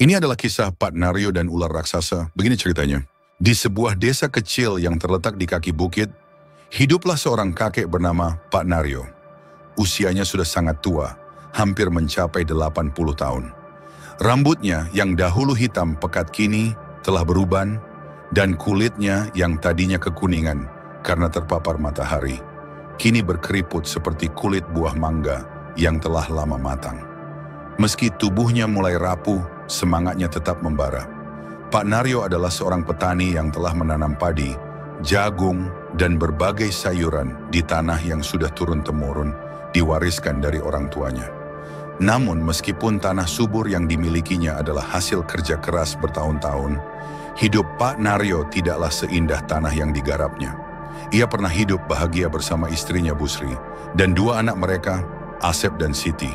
Ini adalah kisah Pak Naryo dan ular raksasa. Begini ceritanya. Di sebuah desa kecil yang terletak di kaki bukit, hiduplah seorang kakek bernama Pak Naryo. Usianya sudah sangat tua, hampir mencapai 80 tahun. Rambutnya yang dahulu hitam pekat kini telah beruban, dan kulitnya yang tadinya kekuningan karena terpapar matahari, kini berkeriput seperti kulit buah mangga yang telah lama matang. Meski tubuhnya mulai rapuh, semangatnya tetap membara. Pak Naryo adalah seorang petani yang telah menanam padi, jagung, dan berbagai sayuran di tanah yang sudah turun-temurun diwariskan dari orang tuanya. Namun meskipun tanah subur yang dimilikinya adalah hasil kerja keras bertahun-tahun, hidup Pak Naryo tidaklah seindah tanah yang digarapnya. Ia pernah hidup bahagia bersama istrinya Busri dan dua anak mereka, Asep dan Siti.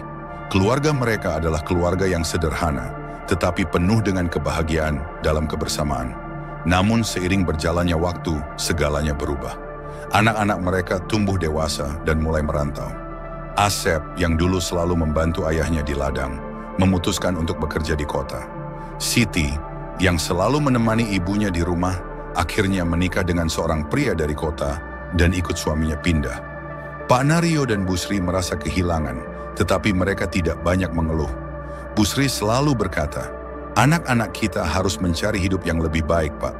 Keluarga mereka adalah keluarga yang sederhana, tetapi penuh dengan kebahagiaan dalam kebersamaan. Namun seiring berjalannya waktu, segalanya berubah. Anak-anak mereka tumbuh dewasa dan mulai merantau. Asep yang dulu selalu membantu ayahnya di ladang, memutuskan untuk bekerja di kota. Siti yang selalu menemani ibunya di rumah, akhirnya menikah dengan seorang pria dari kota dan ikut suaminya pindah. Pak Naryo dan Busri merasa kehilangan, tetapi mereka tidak banyak mengeluh. Busri selalu berkata, "Anak-anak kita harus mencari hidup yang lebih baik, Pak.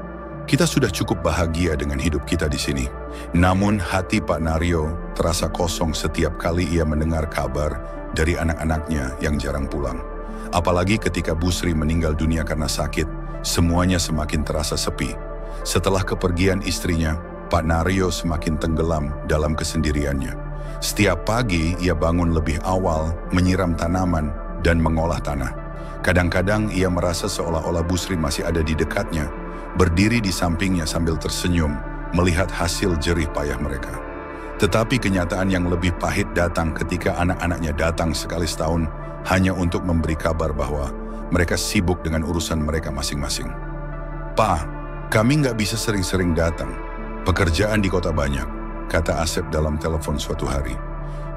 Kita sudah cukup bahagia dengan hidup kita di sini." Namun hati Pak Naryo terasa kosong setiap kali ia mendengar kabar dari anak-anaknya yang jarang pulang. Apalagi ketika Busri meninggal dunia karena sakit, semuanya semakin terasa sepi. Setelah kepergian istrinya, Pak Naryo semakin tenggelam dalam kesendiriannya. Setiap pagi ia bangun lebih awal, menyiram tanaman, dan mengolah tanah. Kadang-kadang ia merasa seolah-olah Busri masih ada di dekatnya, berdiri di sampingnya sambil tersenyum, melihat hasil jerih payah mereka. Tetapi kenyataan yang lebih pahit datang ketika anak-anaknya datang sekali setahun, hanya untuk memberi kabar bahwa mereka sibuk dengan urusan mereka masing-masing. "Pak, kami nggak bisa sering-sering datang. Pekerjaan di kota banyak," kata Asep dalam telepon suatu hari.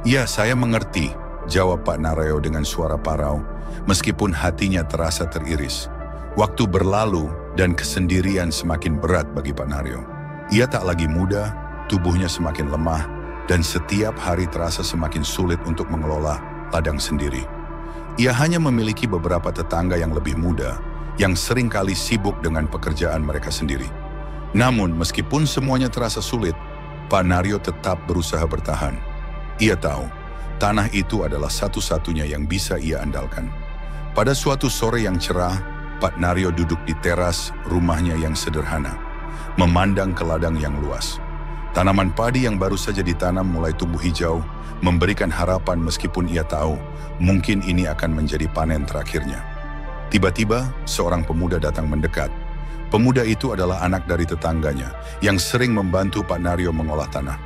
"Ya, saya mengerti," jawab Pak Naryo dengan suara parau, meskipun hatinya terasa teriris. Waktu berlalu dan kesendirian semakin berat bagi Pak Naryo. Ia tak lagi muda, tubuhnya semakin lemah, dan setiap hari terasa semakin sulit untuk mengelola ladang sendiri. Ia hanya memiliki beberapa tetangga yang lebih muda, yang seringkali sibuk dengan pekerjaan mereka sendiri. Namun meskipun semuanya terasa sulit, Pak Naryo tetap berusaha bertahan. Ia tahu, tanah itu adalah satu-satunya yang bisa ia andalkan. Pada suatu sore yang cerah, Pak Naryo duduk di teras rumahnya yang sederhana, memandang ke ladang yang luas. Tanaman padi yang baru saja ditanam mulai tumbuh hijau, memberikan harapan meskipun ia tahu mungkin ini akan menjadi panen terakhirnya. Tiba-tiba, seorang pemuda datang mendekat. Pemuda itu adalah anak dari tetangganya yang sering membantu Pak Naryo mengolah tanah.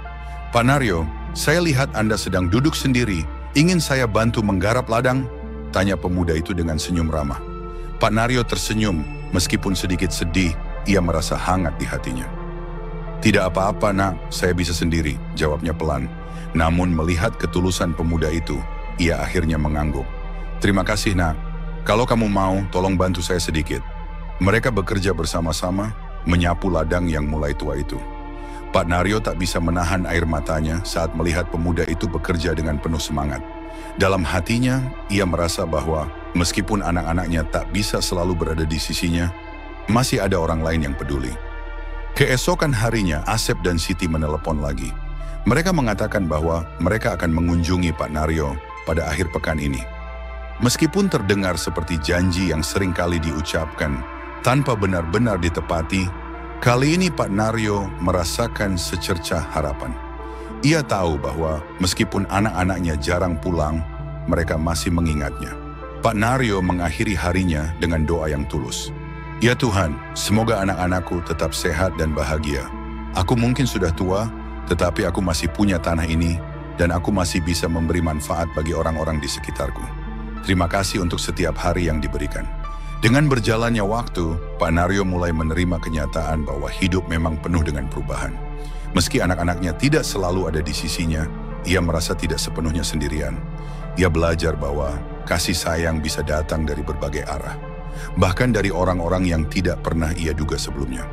"Pak Naryo, saya lihat Anda sedang duduk sendiri. Ingin saya bantu menggarap ladang?" tanya pemuda itu dengan senyum ramah. Pak Naryo tersenyum, meskipun sedikit sedih, ia merasa hangat di hatinya. "Tidak apa-apa, Nak, saya bisa sendiri," jawabnya pelan. Namun melihat ketulusan pemuda itu, ia akhirnya mengangguk. "Terima kasih, Nak. Kalau kamu mau, tolong bantu saya sedikit." Mereka bekerja bersama-sama, menyapu ladang yang mulai tua itu. Pak Naryo tak bisa menahan air matanya saat melihat pemuda itu bekerja dengan penuh semangat. Dalam hatinya, ia merasa bahwa meskipun anak-anaknya tak bisa selalu berada di sisinya, masih ada orang lain yang peduli. Keesokan harinya, Asep dan Siti menelepon lagi. Mereka mengatakan bahwa mereka akan mengunjungi Pak Naryo pada akhir pekan ini. Meskipun terdengar seperti janji yang sering kali diucapkan, tanpa benar-benar ditepati, kali ini Pak Naryo merasakan secercah harapan. Ia tahu bahwa meskipun anak-anaknya jarang pulang, mereka masih mengingatnya. Pak Naryo mengakhiri harinya dengan doa yang tulus. "Ya Tuhan, semoga anak-anakku tetap sehat dan bahagia. Aku mungkin sudah tua, tetapi aku masih punya tanah ini, dan aku masih bisa memberi manfaat bagi orang-orang di sekitarku. Terima kasih untuk setiap hari yang diberikan." Dengan berjalannya waktu, Pak Naryo mulai menerima kenyataan bahwa hidup memang penuh dengan perubahan. Meski anak-anaknya tidak selalu ada di sisinya, ia merasa tidak sepenuhnya sendirian. Ia belajar bahwa kasih sayang bisa datang dari berbagai arah. bahkan dari orang-orang yang tidak pernah ia duga sebelumnya.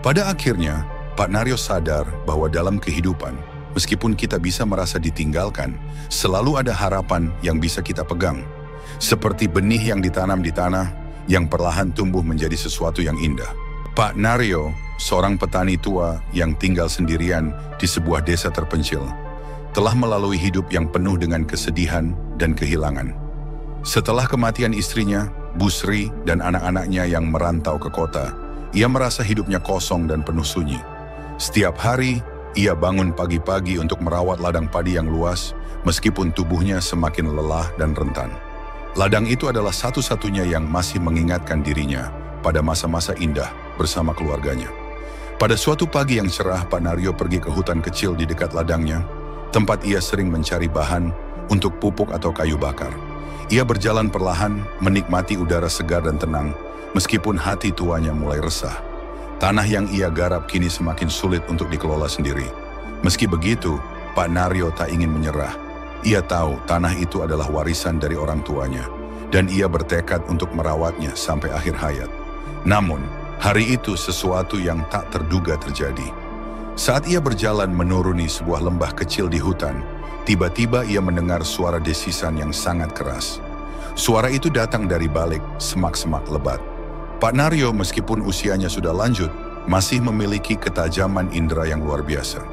Pada akhirnya, Pak Naryo sadar bahwa dalam kehidupan, meskipun kita bisa merasa ditinggalkan, selalu ada harapan yang bisa kita pegang. Seperti benih yang ditanam di tanah, yang perlahan tumbuh menjadi sesuatu yang indah. Pak Naryo, seorang petani tua yang tinggal sendirian di sebuah desa terpencil, telah melalui hidup yang penuh dengan kesedihan dan kehilangan. Setelah kematian istrinya, Bu Sri, dan anak-anaknya yang merantau ke kota, ia merasa hidupnya kosong dan penuh sunyi. Setiap hari, ia bangun pagi-pagi untuk merawat ladang padi yang luas, meskipun tubuhnya semakin lelah dan rentan. Ladang itu adalah satu-satunya yang masih mengingatkan dirinya pada masa-masa indah bersama keluarganya. Pada suatu pagi yang cerah, Pak Naryo pergi ke hutan kecil di dekat ladangnya, tempat ia sering mencari bahan untuk pupuk atau kayu bakar. Ia berjalan perlahan, menikmati udara segar dan tenang, meskipun hati tuanya mulai resah. Tanah yang ia garap kini semakin sulit untuk dikelola sendiri. Meski begitu, Pak Naryo tak ingin menyerah. Ia tahu tanah itu adalah warisan dari orang tuanya, dan ia bertekad untuk merawatnya sampai akhir hayat. Namun, hari itu sesuatu yang tak terduga terjadi. Saat ia berjalan menuruni sebuah lembah kecil di hutan, tiba-tiba ia mendengar suara desisan yang sangat keras. Suara itu datang dari balik semak-semak lebat. Pak Naryo, meskipun usianya sudah lanjut, masih memiliki ketajaman indera yang luar biasa.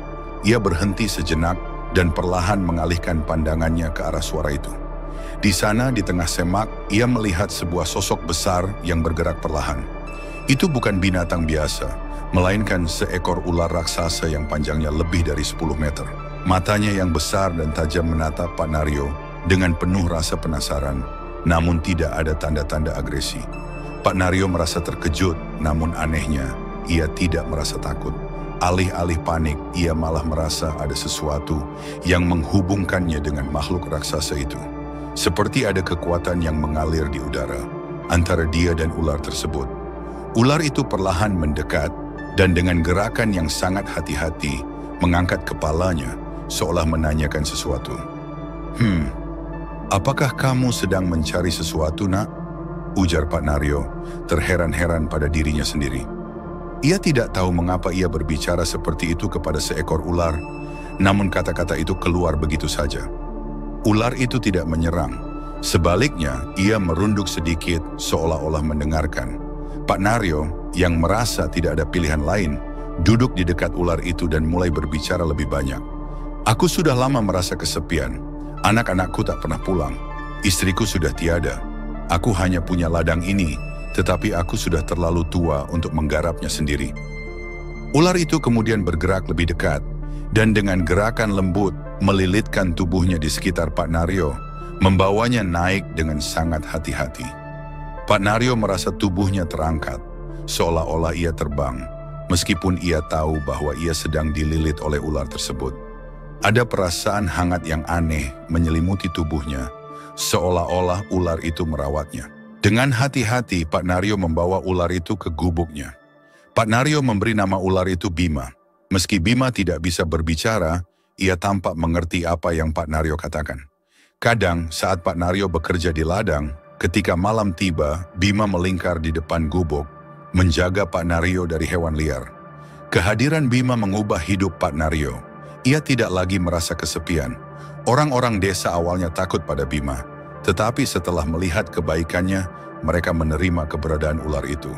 Ia berhenti sejenak dan perlahan mengalihkan pandangannya ke arah suara itu. Di sana, di tengah semak, ia melihat sebuah sosok besar yang bergerak perlahan. Itu bukan binatang biasa, melainkan seekor ular raksasa yang panjangnya lebih dari 10 meter. Matanya yang besar dan tajam menatap Pak Naryo dengan penuh rasa penasaran, namun tidak ada tanda-tanda agresi. Pak Naryo merasa terkejut, namun anehnya, ia tidak merasa takut. Alih-alih panik, ia malah merasa ada sesuatu yang menghubungkannya dengan makhluk raksasa itu. Seperti ada kekuatan yang mengalir di udara antara dia dan ular tersebut. Ular itu perlahan mendekat dan dengan gerakan yang sangat hati-hati mengangkat kepalanya seolah menanyakan sesuatu. Apakah kamu sedang mencari sesuatu, nak? Ujar Pak Naryo, terheran-heran pada dirinya sendiri. Ia tidak tahu mengapa ia berbicara seperti itu kepada seekor ular, namun kata-kata itu keluar begitu saja. Ular itu tidak menyerang. Sebaliknya, ia merunduk sedikit seolah-olah mendengarkan. Pak Naryo, yang merasa tidak ada pilihan lain, duduk di dekat ular itu dan mulai berbicara lebih banyak. Aku sudah lama merasa kesepian. Anak-anakku tak pernah pulang. Istriku sudah tiada. Aku hanya punya ladang ini, tetapi aku sudah terlalu tua untuk menggarapnya sendiri. Ular itu kemudian bergerak lebih dekat, dan dengan gerakan lembut melilitkan tubuhnya di sekitar Pak Naryo, membawanya naik dengan sangat hati-hati. Pak Naryo merasa tubuhnya terangkat, seolah-olah ia terbang, meskipun ia tahu bahwa ia sedang dililit oleh ular tersebut. Ada perasaan hangat yang aneh menyelimuti tubuhnya, seolah-olah ular itu merawatnya. Dengan hati-hati, Pak Naryo membawa ular itu ke gubuknya. Pak Naryo memberi nama ular itu Bima. Meski Bima tidak bisa berbicara, ia tampak mengerti apa yang Pak Naryo katakan. Kadang saat Pak Naryo bekerja di ladang, ketika malam tiba, Bima melingkar di depan gubuk, menjaga Pak Naryo dari hewan liar. Kehadiran Bima mengubah hidup Pak Naryo. Ia tidak lagi merasa kesepian. Orang-orang desa awalnya takut pada Bima, tetapi setelah melihat kebaikannya, mereka menerima keberadaan ular itu.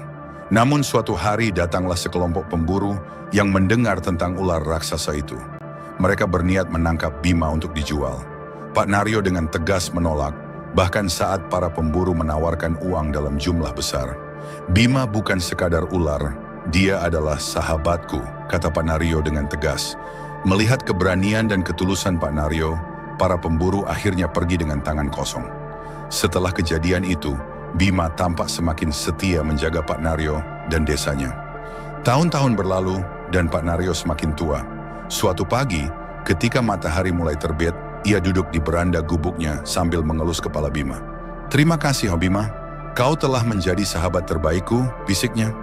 Namun suatu hari datanglah sekelompok pemburu yang mendengar tentang ular raksasa itu. Mereka berniat menangkap Bima untuk dijual. Pak Naryo dengan tegas menolak, bahkan saat para pemburu menawarkan uang dalam jumlah besar. Bima bukan sekadar ular, dia adalah sahabatku, kata Pak Naryo dengan tegas. Melihat keberanian dan ketulusan Pak Naryo, para pemburu akhirnya pergi dengan tangan kosong. Setelah kejadian itu, Bima tampak semakin setia menjaga Pak Naryo dan desanya. Tahun-tahun berlalu dan Pak Naryo semakin tua. Suatu pagi, ketika matahari mulai terbit, ia duduk di beranda gubuknya sambil mengelus kepala Bima. "Terima kasih, Bima. Kau telah menjadi sahabat terbaikku," bisiknya.